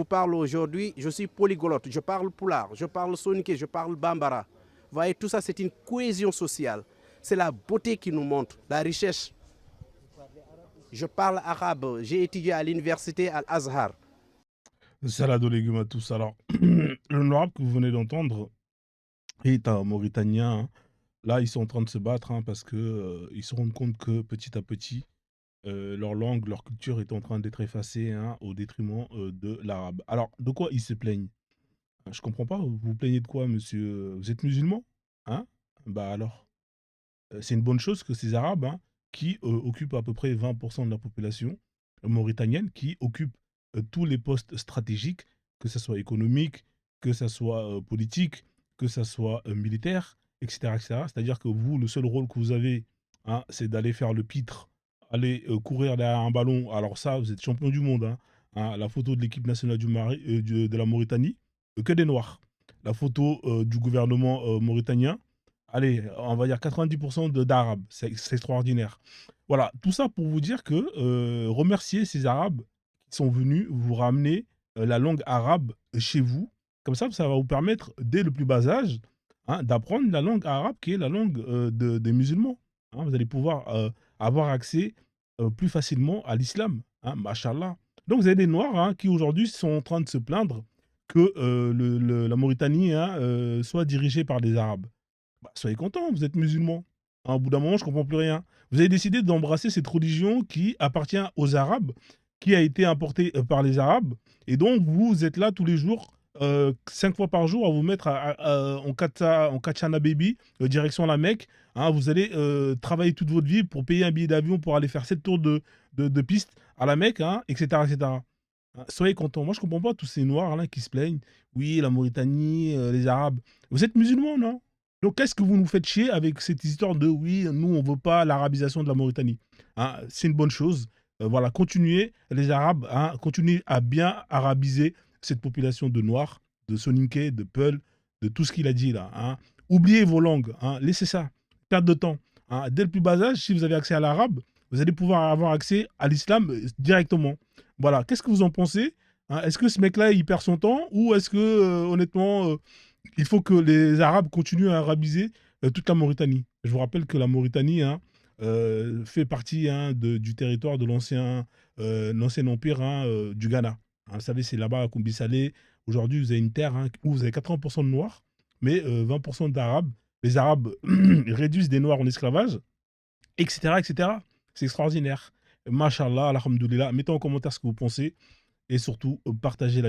vous parle aujourd'hui, je suis polyglotte, je parle Pulaar, je parle Soninké, je parle Bambara. Vous voyez, tout ça, c'est une cohésion sociale. C'est la beauté qui nous montre, la richesse. Je parle arabe, j'ai étudié à l'université Al-Azhar. Salade aux légumes à tous. Alors, le noir que vous venez d'entendre est un Mauritanien, hein. Là, ils sont en train de se battre, hein, parce que, ils se rendent compte que petit à petit, leur langue, leur culture est en train d'être effacée, hein, au détriment, de l'arabe. Alors, de quoi ils se plaignent? Je comprends pas, vous vous plaignez de quoi monsieur? Vous êtes musulman? Hein? Bah alors, c'est une bonne chose que ces arabes, hein, qui, occupent à peu près 20 de la population mauritanienne, qui occupent, tous les postes stratégiques, que ça soit économique, que ça soit, politique, que ça soit, militaire, et cetera, et cetera. C'est-à-dire que vous, le seul rôle que vous avez, hein, c'est d'aller faire le pitre, aller, courir derrière un ballon. Alors ça, vous êtes champion du monde, hein. Hein, la photo de l'équipe nationale de la Mauritanie, que des noirs. La photo, du gouvernement, mauritanien, allez, on va dire 90 d'arabes, c'est extraordinaire. Voilà, tout ça pour vous dire que, remerciez ces arabes qui sont venus vous ramener, la langue arabe chez vous. Comme ça va vous permettre, dès le plus bas âge, hein, d'apprendre la langue arabe qui est la langue, des musulmans, hein. Vous allez pouvoir, avoir accès, plus facilement à l'islam, hein, machallah. Donc vous avez des noirs, hein, qui aujourd'hui sont en train de se plaindre que, la Mauritanie, hein, soit dirigée par des arabes. Bah, soyez contents, vous êtes musulmans. Hein, au bout d'un moment, je comprends plus rien. Vous avez décidé d'embrasser cette religion qui appartient aux Arabes, qui a été importée, par les Arabes, et donc vous êtes là tous les jours, 5 fois par jour à vous mettre en katchana baby, direction la Mecque, hein. Vous allez, travailler toute votre vie pour payer un billet d'avion pour aller faire 7 tours de piste à la Mecque, hein, et cetera, et cetera. Hein, soyez contents. Moi, je comprends pas tous ces noirs là qui se plaignent. Oui, la Mauritanie, les Arabes. Vous êtes musulmans, non? Donc, qu'est-ce que vous nous faites chier avec cette histoire de oui, nous, on veut pas l'arabisation de la Mauritanie? Hein, c'est une bonne chose. Voilà, continuez, les Arabes, hein, continuez à bien arabiser cette population de Noirs, de Soninké, de Peul, de tout ce qu'il a dit là. Hein. Oubliez vos langues, hein, laissez ça, perte de temps. Hein. Dès le plus bas âge, si vous avez accès à l'arabe, vous allez pouvoir avoir accès à l'islam directement. Voilà, qu'est-ce que vous en pensez? Hein? Est-ce que ce mec-là, il perd son temps ou est-ce que, honnêtement, il faut que les Arabes continuent à arabiser toute la Mauritanie. Je vous rappelle que la Mauritanie, hein, fait partie, hein, du territoire de l'ancien empire, hein, du Ghana. Hein, vous savez, c'est là-bas à Koumbi Salé. Aujourd'hui, vous avez une terre, hein, où vous avez 80 de Noirs, mais 20 d'Arabes. Les Arabes réduisent des Noirs en esclavage, etc. etc. C'est extraordinaire. Mashallah, alhamdoulilah. Mettez en commentaire ce que vous pensez et surtout, partagez la vidéo.